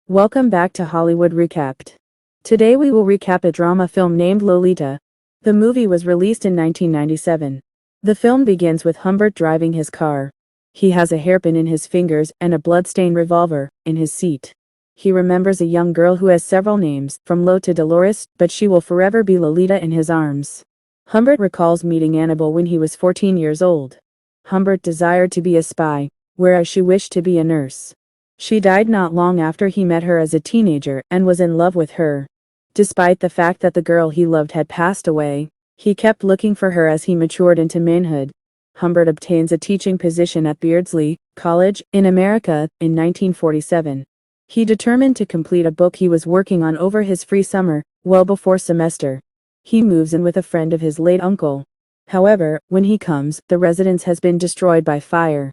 Welcome back to Hollywood Recapped. Today we will recap a drama film named Lolita. The movie was released in 1997. The film begins with Humbert driving his car. He has a hairpin in his fingers and a blood-stained revolver in his seat. He remembers a young girl who has several names, from Lo to Dolores, but she will forever be Lolita in his arms. Humbert recalls meeting Annabelle when he was 14 years old. Humbert desired to be a spy, whereas she wished to be a nurse. She died not long after he met her as a teenager and was in love with her. Despite the fact that the girl he loved had passed away, he kept looking for her as he matured into manhood. Humbert obtains a teaching position at Beardsley College in America in 1947. He determined to complete a book he was working on over his free summer, well before semester. He moves in with a friend of his late uncle. However, when he comes, the residence has been destroyed by fire.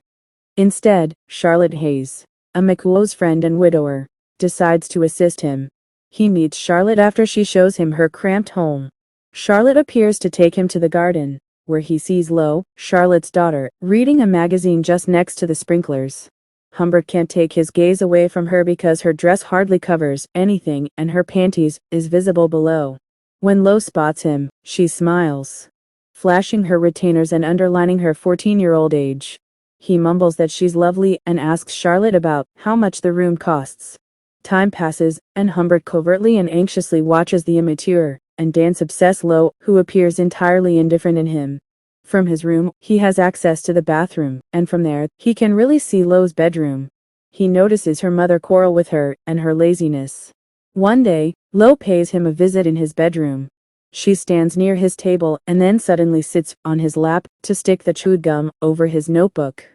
Instead, Charlotte Hayes, a close friend and widower, decides to assist him. He meets Charlotte after she shows him her cramped home. Charlotte appears to take him to the garden, where he sees Lo, Charlotte's daughter, reading a magazine just next to the sprinklers. Humbert can't take his gaze away from her because her dress hardly covers anything and her panties is visible below. When Lo spots him, she smiles, flashing her retainers and underlining her 14-year-old age. He mumbles that she's lovely and asks Charlotte about how much the room costs. Time passes, and Humbert covertly and anxiously watches the immature and dance-obsessed Lo, who appears entirely indifferent in him. From his room, he has access to the bathroom, and from there, he can really see Lo's bedroom. He notices her mother quarrel with her and her laziness. One day, Lo pays him a visit in his bedroom. She stands near his table and then suddenly sits on his lap to stick the chewed gum over his notebook.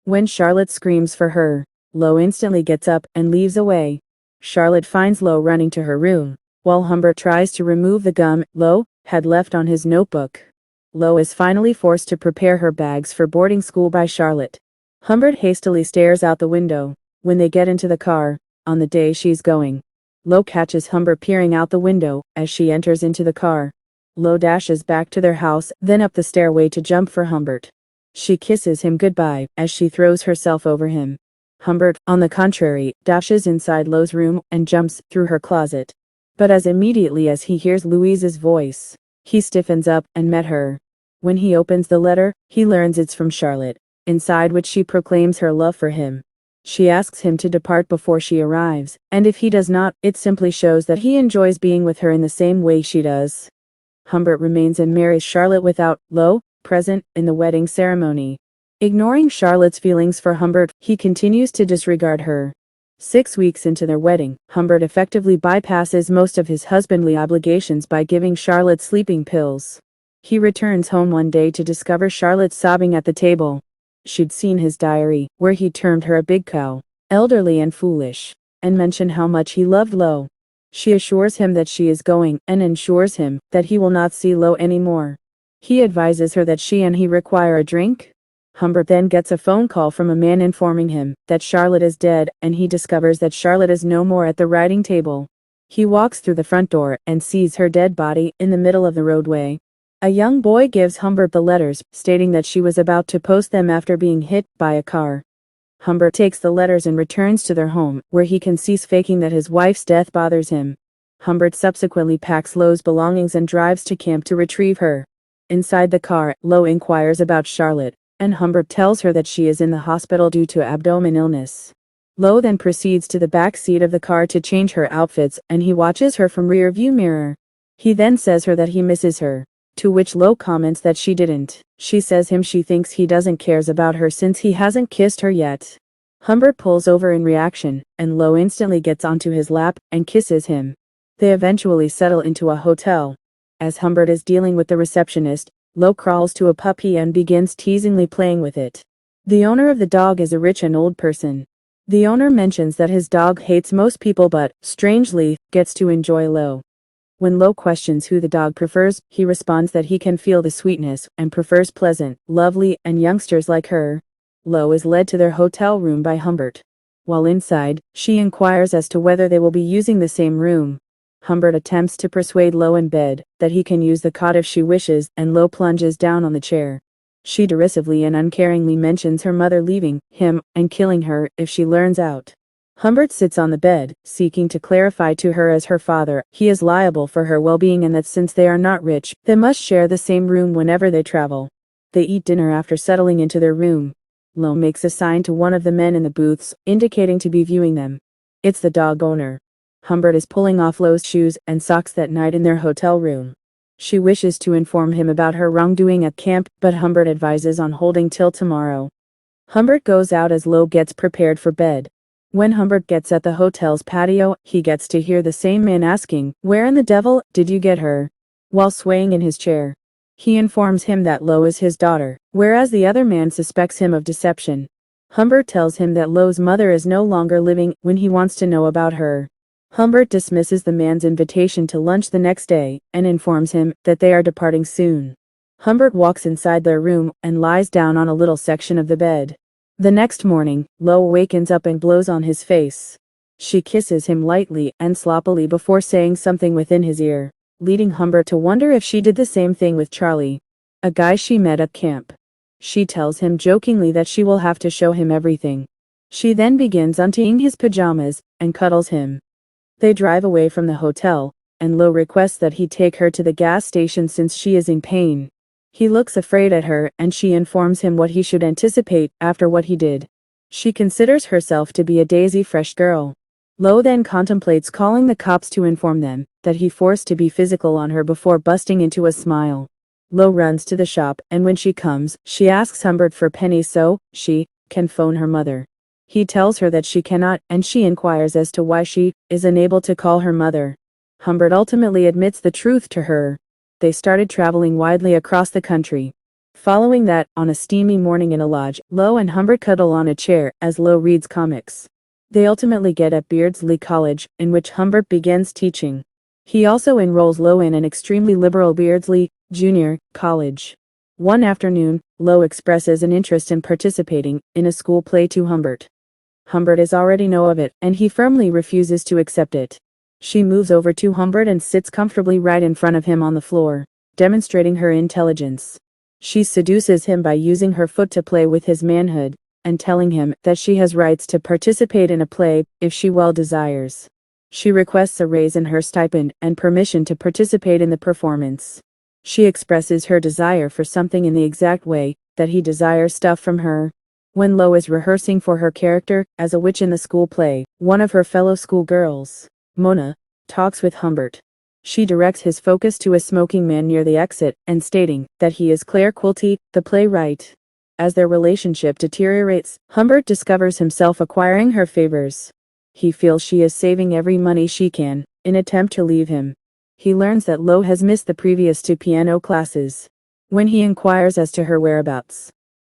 When Charlotte screams for her, Lo instantly gets up and leaves away. Charlotte finds Lo running to her room, while Humbert tries to remove the gum Lo had left on his notebook. Lo is finally forced to prepare her bags for boarding school by Charlotte. Humbert hastily stares out the window. When they get into the car, on the day she's going, Lo catches Humbert peering out the window as she enters into the car. Lo dashes back to their house, then up the stairway to jump for Humbert. She kisses him goodbye as she throws herself over him. Humbert, on the contrary, dashes inside Lo's room and jumps through her closet. But as immediately as he hears Louise's voice, he stiffens up and met her. When he opens the letter, he learns it's from Charlotte, inside which she proclaims her love for him. She asks him to depart before she arrives, and if he does not, it simply shows that he enjoys being with her in the same way she does. Humbert remains and marries Charlotte without Lo present in the wedding ceremony. Ignoring Charlotte's feelings for Humbert, he continues to disregard her. 6 weeks into their wedding, Humbert effectively bypasses most of his husbandly obligations by giving Charlotte sleeping pills. He returns home one day to discover Charlotte sobbing at the table. She'd seen his diary, where he termed her a big cow, elderly and foolish, and mentioned how much he loved Lo. She assures him that she is going, and ensures him that he will not see Lo anymore. He advises her that she and he require a drink. Humbert then gets a phone call from a man informing him that Charlotte is dead, and he discovers that Charlotte is no more at the writing table. He walks through the front door and sees her dead body in the middle of the roadway. A young boy gives Humbert the letters, stating that she was about to post them after being hit by a car. Humbert takes the letters and returns to their home, where he can cease faking that his wife's death bothers him. Humbert subsequently packs Lo's belongings and drives to camp to retrieve her. Inside the car, Lo inquires about Charlotte, and Humbert tells her that she is in the hospital due to abdomen illness. Lo then proceeds to the back seat of the car to change her outfits, and he watches her from rear view mirror. He then says her that he misses her, to which Lo comments that she didn't. She says him she thinks he doesn't cares about her since he hasn't kissed her yet. Humbert pulls over in reaction, and Lo instantly gets onto his lap and kisses him. They eventually settle into a hotel. As Humbert is dealing with the receptionist, Lo crawls to a puppy and begins teasingly playing with it. The owner of the dog is a rich and old person. The owner mentions that his dog hates most people but, strangely, gets to enjoy Lo. When Lo questions who the dog prefers, he responds that he can feel the sweetness and prefers pleasant, lovely, and youngsters like her. Lo is led to their hotel room by Humbert. While inside, she inquires as to whether they will be using the same room. Humbert attempts to persuade Lo in bed that he can use the cot if she wishes, and Lo plunges down on the chair. She derisively and uncaringly mentions her mother leaving him and killing her if she learns out. Humbert sits on the bed, seeking to clarify to her as her father, he is liable for her well-being and that since they are not rich, they must share the same room whenever they travel. They eat dinner after settling into their room. Lo makes a sign to one of the men in the booths, indicating to be viewing them. It's the dog owner. Humbert is pulling off Lo's shoes and socks that night in their hotel room. She wishes to inform him about her wrongdoing at camp, but Humbert advises on holding till tomorrow. Humbert goes out as Lo gets prepared for bed. When Humbert gets at the hotel's patio, he gets to hear the same man asking, "Where in the devil did you get her?" while swaying in his chair. He informs him that Lo is his daughter, whereas the other man suspects him of deception. Humbert tells him that Lo's mother is no longer living when he wants to know about her. Humbert dismisses the man's invitation to lunch the next day and informs him that they are departing soon. Humbert walks inside their room and lies down on a little section of the bed. The next morning, Lo wakens up and blows on his face. She kisses him lightly and sloppily before saying something within his ear, leading Humbert to wonder if she did the same thing with Charlie, a guy she met at camp. She tells him jokingly that she will have to show him everything. She then begins untying his pajamas and cuddles him. They drive away from the hotel, and Lo requests that he take her to the gas station since she is in pain. He looks afraid at her and she informs him what he should anticipate after what he did. She considers herself to be a daisy-fresh girl. Lo then contemplates calling the cops to inform them that he forced to be physical on her before busting into a smile. Lo runs to the shop and when she comes, she asks Humbert for pennies so she can phone her mother. He tells her that she cannot and she inquires as to why she is unable to call her mother. Humbert ultimately admits the truth to her. They started traveling widely across the country. Following that, on a steamy morning in a lodge, Lo and Humbert cuddle on a chair as Lo reads comics. They ultimately get at Beardsley College, in which Humbert begins teaching. He also enrolls Lo in an extremely liberal Beardsley Junior College. One afternoon, Lo expresses an interest in participating in a school play to Humbert. Humbert is already know of it, and he firmly refuses to accept it. She moves over to Humbert and sits comfortably right in front of him on the floor, demonstrating her intelligence. She seduces him by using her foot to play with his manhood, and telling him that she has rights to participate in a play, if she well desires. She requests a raise in her stipend and permission to participate in the performance. She expresses her desire for something in the exact way that he desires stuff from her. When Lo is rehearsing for her character as a witch in the school play, one of her fellow schoolgirls, Mona, talks with Humbert. She directs his focus to a smoking man near the exit and stating that he is Claire Quilty, the playwright. As their relationship deteriorates, Humbert discovers himself acquiring her favors. He feels she is saving every money she can, in attempt to leave him. He learns that Lo has missed the previous 2 piano classes. When he inquires as to her whereabouts,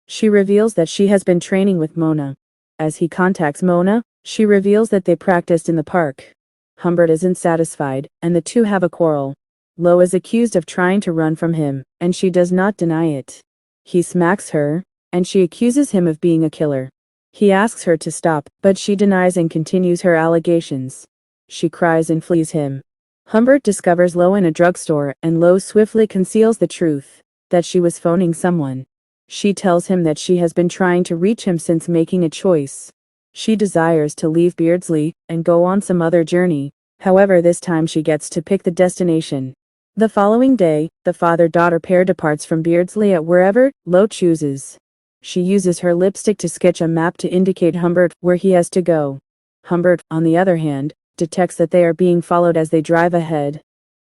she reveals that she has been training with Mona. As he contacts Mona, she reveals that they practiced in the park. Humbert isn't satisfied, and the two have a quarrel. Lo is accused of trying to run from him, and she does not deny it. He smacks her, and she accuses him of being a killer. He asks her to stop, but she denies and continues her allegations. She cries and flees him. Humbert discovers Lo in a drugstore, and Lo swiftly conceals the truth, that she was phoning someone. She tells him that she has been trying to reach him since making a choice. She desires to leave Beardsley and go on some other journey. However, this time she gets to pick the destination. The following day, the father-daughter pair departs from Beardsley at wherever Lo chooses. She uses her lipstick to sketch a map to indicate Humbert where he has to go. Humbert, on the other hand, detects that they are being followed as they drive ahead.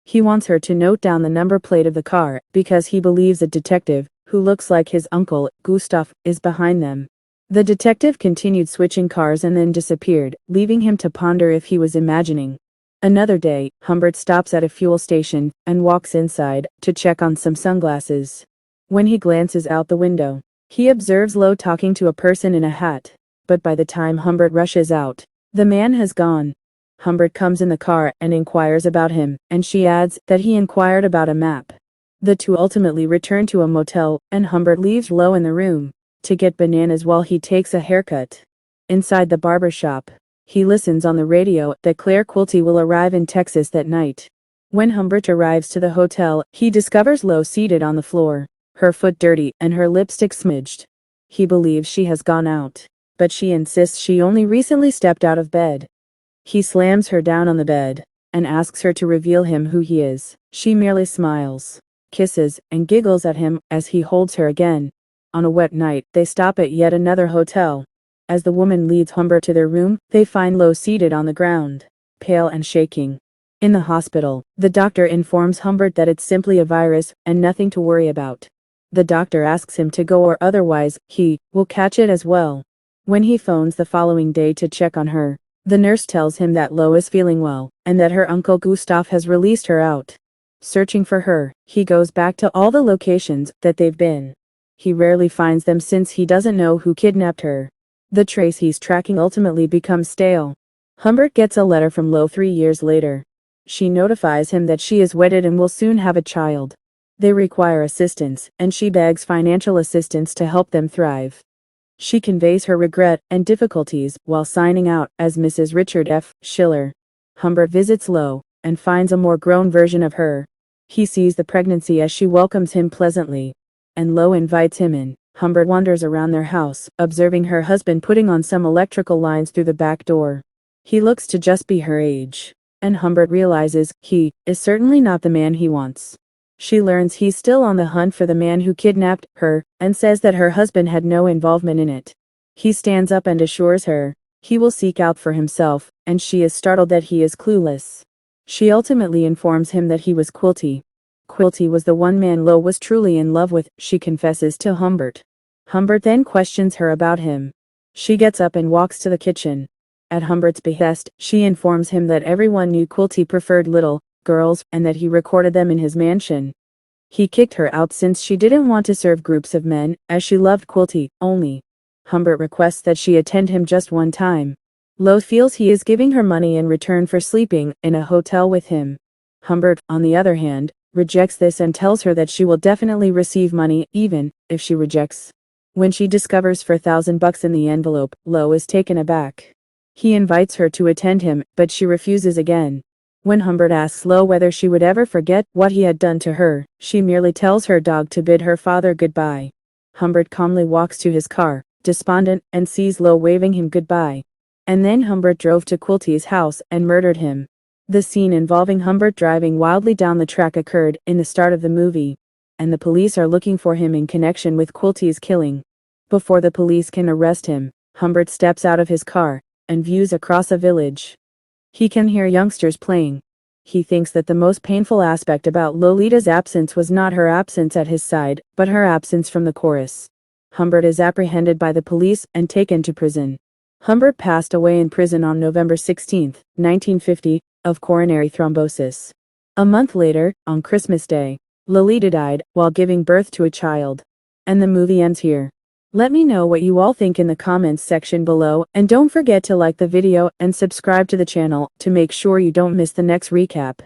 He wants her to note down the number plate of the car because he believes a detective, who looks like his uncle, Gustav, is behind them. The detective continued switching cars and then disappeared, leaving him to ponder if he was imagining. Another day, Humbert stops at a fuel station and walks inside to check on some sunglasses. When he glances out the window, he observes Lo talking to a person in a hat, but by the time Humbert rushes out, the man has gone. Humbert comes in the car and inquires about him, and she adds that he inquired about a map. The two ultimately return to a motel, and Humbert leaves Lo in the room to get bananas while he takes a haircut. Inside the barber shop, he listens on the radio that Claire Quilty will arrive in Texas that night. When Humbert arrives to the hotel, he discovers Lo seated on the floor, her foot dirty and her lipstick smudged. He believes she has gone out. but she insists she only recently stepped out of bed. He slams her down on the bed and asks her to reveal him who he is. She merely smiles, kisses, and giggles at him as he holds her again. On a wet night, they stop at yet another hotel. As the woman leads Humbert to their room, they find Lo seated on the ground, pale and shaking. In the hospital, the doctor informs Humbert that it's simply a virus and nothing to worry about. The doctor asks him to go or otherwise he will catch it as well. When he phones the following day to check on her, the nurse tells him that Lo is feeling well and that her uncle Gustav has released her out. Searching for her, he goes back to all the locations that they've been. He rarely finds them since he doesn't know who kidnapped her. The trace he's tracking ultimately becomes stale. Humbert gets a letter from Lo 3 years later. She notifies him that she is wedded and will soon have a child. They require assistance, and she begs financial assistance to help them thrive. She conveys her regret and difficulties while signing out as Mrs. Richard F. Schiller. Humbert visits Lo and finds a more grown version of her. He sees the pregnancy as she welcomes him pleasantly, and Lo invites him in. Humbert wanders around their house, observing her husband putting on some electrical lines through the back door. He looks to just be her age, and Humbert realizes he is certainly not the man he wants. She learns he's still on the hunt for the man who kidnapped her, and says that her husband had no involvement in it. He stands up and assures her he will seek out for himself, and she is startled that he is clueless. She ultimately informs him that he was Quilty. Quilty was the one man Lo was truly in love with, she confesses to Humbert. Humbert then questions her about him. She gets up and walks to the kitchen. At Humbert's behest, she informs him that everyone knew Quilty preferred little girls and that he recorded them in his mansion. He kicked her out since she didn't want to serve groups of men, as she loved Quilty only. Humbert requests that she attend him just one time. Lo feels he is giving her money in return for sleeping in a hotel with him. Humbert, on the other hand, rejects this and tells her that she will definitely receive money, even if she rejects. When she discovers $4,000 in the envelope, Lo is taken aback. He invites her to attend him, but she refuses again. When Humbert asks Lo whether she would ever forget what he had done to her, she merely tells her dog to bid her father goodbye. Humbert calmly walks to his car, despondent, and sees Lo waving him goodbye. And then Humbert drove to Quilty's house and murdered him. The scene involving Humbert driving wildly down the track occurred in the start of the movie, and the police are looking for him in connection with Quilty's killing. Before the police can arrest him, Humbert steps out of his car and views across a village. He can hear youngsters playing. He thinks that the most painful aspect about Lolita's absence was not her absence at his side, but her absence from the chorus. Humbert is apprehended by the police and taken to prison. Humbert passed away in prison on November 16, 1950, of coronary thrombosis. A month later, on Christmas Day, Lolita died while giving birth to a child. And the movie ends here. Let me know what you all think in the comments section below, and don't forget to like the video and subscribe to the channel to make sure you don't miss the next recap.